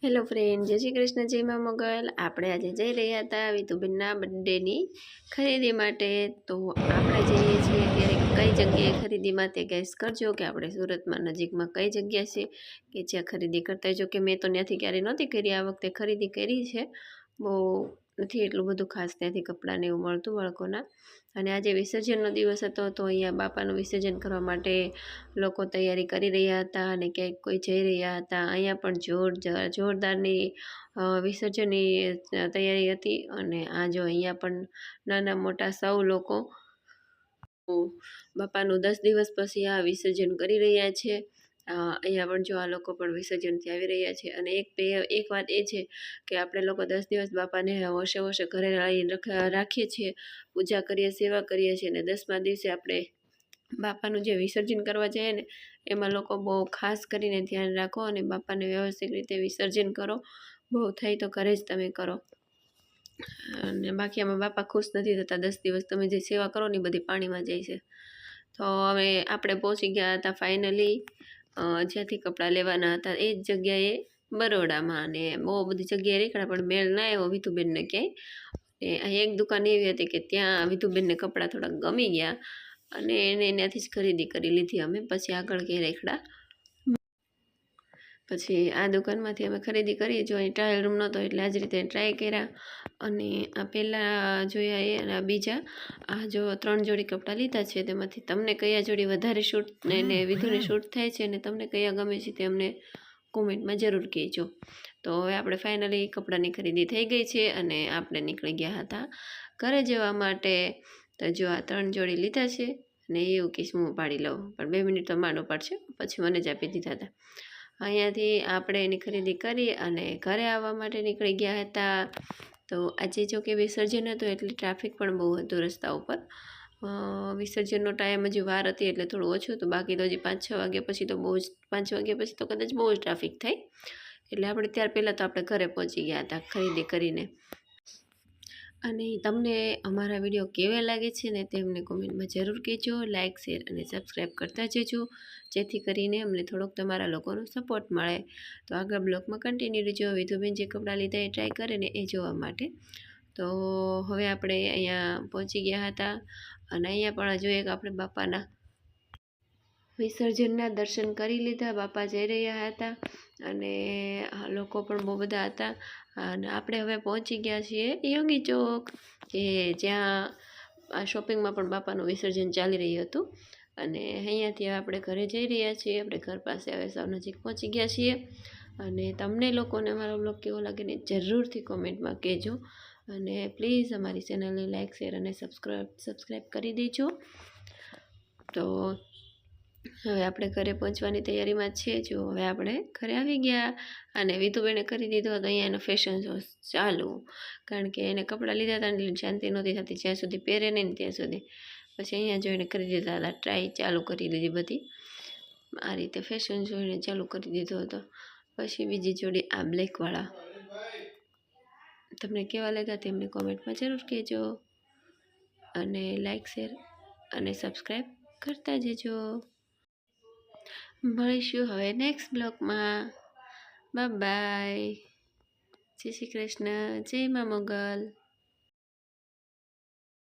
Hello friend, જય શ્રી કૃષ્ણ, જય મા મોગલ। આપણે આજે જઈ રહ્યા હતા વિતુબેનના બર્થડેની ખરીદી માટે। તો આપણે જઈએ છીએ ત્યારે કઈ જગ્યાએ ખરીદીમાં તે ગેસ કરજો કે આપણે સુરતમાં નજીકમાં કઈ જગ્યા છે કે જ્યાં ખરીદી કરતા। જો કે મેં તો ત્યાંથી ક્યારેય નહોતી કરી, આ વખતે ખરીદી કરી છે। બહુ નથી એટલું બધું ખાસ ત્યાંથી કપડાને એવું મળતું બાળકોના। અને આજે વિસર્જનનો દિવસ હતો તો અહીંયા બાપાનું વિસર્જન કરવા માટે લોકો તૈયારી કરી રહ્યા હતા અને ક્યાંક કોઈ જઈ રહ્યા હતા। અહીંયા પણ જોરદારની વિસર્જનની તૈયારી હતી। અને આ જો અહીંયા પણ નાના મોટા સૌ લોકો બાપાનું 10 દિવસ પછી આ વિસર્જન કરી રહ્યા છે। અહીંયા પણ જો આ લોકો પણ વિસર્જનથી આવી રહ્યા છે। અને એક વાત એ છે કે આપણે લોકો 10 દિવસ બાપાને હોશે ઘરે રાખીએ છીએ, પૂજા કરીએ, સેવા કરીએ છીએ, અને 10મા દિવસે આપણે બાપાનું જે વિસર્જન કરવા જઈએ ને એમાં લોકો બહુ ખાસ કરીને ધ્યાન રાખો અને બાપાને વ્યવસ્થિત રીતે વિસર્જન કરો। બહુ થાય તો ઘરે જ તમે કરો। અને બાકી આમાં બાપા ખુશ નથી થતા। 10 દિવસ તમે જે સેવા કરો ને એ બધી પાણીમાં જાય છે। તો હવે આપણે પહોંચી ગયા હતા ફાઇનલી જ્યાંથી કપડાં લેવાના હતા એ જ જગ્યાએ બરોડામાં। અને બહુ બધી જગ્યાએ નીકળ્યા પણ મેળ ના આવ્યો વિધુબેનને ક્યાંય। એક દુકાન એવી હતી કે ત્યાં વિધુબેનને કપડાં થોડાક ગમી ગયા અને એને ત્યાંથી જ ખરીદી કરી લીધી અમે। પછી આગળ ક્યાંય રેખડા પછી આ દુકાનમાંથી અમે ખરીદી કરી। જો અહીં ટ્રાયલ રૂમ નહોતો એટલે આ જ રીતે ટ્રાય કર્યા। અને આ પહેલાં જોયા એ અને આ બીજા આ જો 3 જોડી કપડાં લીધા છે તેમાંથી તમને કયા જોડી વધારે શૂટ ને વિધુને શૂટ થાય છે અને તમને કયા ગમે છે તે અમને કોમેન્ટમાં જરૂર કહેજો। તો હવે આપણે ફાઇનલી કપડાની ખરીદી થઈ ગઈ છે અને આપણે નીકળી ગયા હતા ઘરે જવા માટે। તો જો આ 3 જોડી લીધા છે અને એવું કે હું પાડી લઉં પણ 2 મિનિટ તો માંડો પાડશે, પછી મને જ આપી દીધા હતા। અહીંયાથી આપણે એની ખરીદી કરી અને ઘરે આવવા માટે નીકળી ગયા હતા। તો આજે જો કે વિસર્જન હતું એટલે ટ્રાફિક પણ બહુ હતું રસ્તા ઉપર। વિસર્જનનો ટાઈમ હજી વાર હતી એટલે થોડું ઓછું હતું, બાકી તો હજી 5-6 વાગ્યા પછી તો બહુ જ 5 વાગ્યા પછી તો કદાચ બહુ જ ટ્રાફિક થાય। એટલે આપણે ત્યાર પહેલાં તો આપણે ઘરે પહોંચી ગયા હતા ખરીદી કરીને। અને તમને અમારા વિડીયો કેવા લાગે છે ને તે અમને કોમેન્ટમાં જરૂર કહેજો। લાઇક, શેર અને સબસ્ક્રાઈબ કરતા જજો જેથી કરીને અમને થોડોક તમારા લોકોનો સપોર્ટ મળે। તો આગળ બ્લોગમાં કન્ટિન્યુ રહેજો વિધુબેન જે કપડાં લીધા એ ટ્રાય કરે ને એ જોવા માટે। તો હવે આપણે અહીંયા પહોંચી ગયા હતા અને અહીંયા પણ જોઈએ કે આપણે બાપાના વિસર્જનના દર્શન કરી લીધા। બાપા જઈ રહ્યા હતા અને લોકો પણ બહુ બધા હતા। અને આપણે હવે પહોંચી ગયા છીએ યોગી ચોક કે જ્યાં આ શોપિંગમાં પણ બાપાનું વિસર્જન ચાલી રહ્યું હતું। અને અહીંયાથી આપણે ઘરે જઈ રહ્યા છીએ। આપણે ઘર પાસે હવે સાવ નજીક પહોંચી ગયા છીએ। અને તમને લોકોને અમારો બ્લોગ કેવો લાગે ને જરૂરથી કોમેન્ટમાં કહેજો। અને પ્લીઝ અમારી ચેનલને લાઇક, શેર અને સબસ્ક્રાઈબ કરી દેજો। તો હવે આપણે ઘરે પહોંચવાની તૈયારીમાં છીએ। જો હવે આપણે ઘરે આવી ગયા અને વિધુબેને કરી દીધો હતો અહીંયા એનો ફેશન શો ચાલુ, કારણ કે એને કપડાં લીધા હતા એટલે શાંતિ નહોતી થતી જ્યાં સુધી પહેરે નહીં ને ત્યાં સુધી। પછી અહીંયા જોઈને કરી દીધા હતા ટ્રાય ચાલુ કરી દીધી બધી। આ રીતે ફેશન જોઈને ચાલુ કરી દીધો હતો। પછી બીજી જોડી આ બ્લેકવાળા તમને કેવા લાગ્યા તેમને કોમેન્ટમાં જરૂર કહેજો। અને લાઇક, શેર અને સબસ્ક્રાઈબ કરતા જજો। મળીશું હવે નેક્સ્ટ બ્લોગમાં। બાય બાય, જય શ્રી કૃષ્ણ, જય મા મોગલ।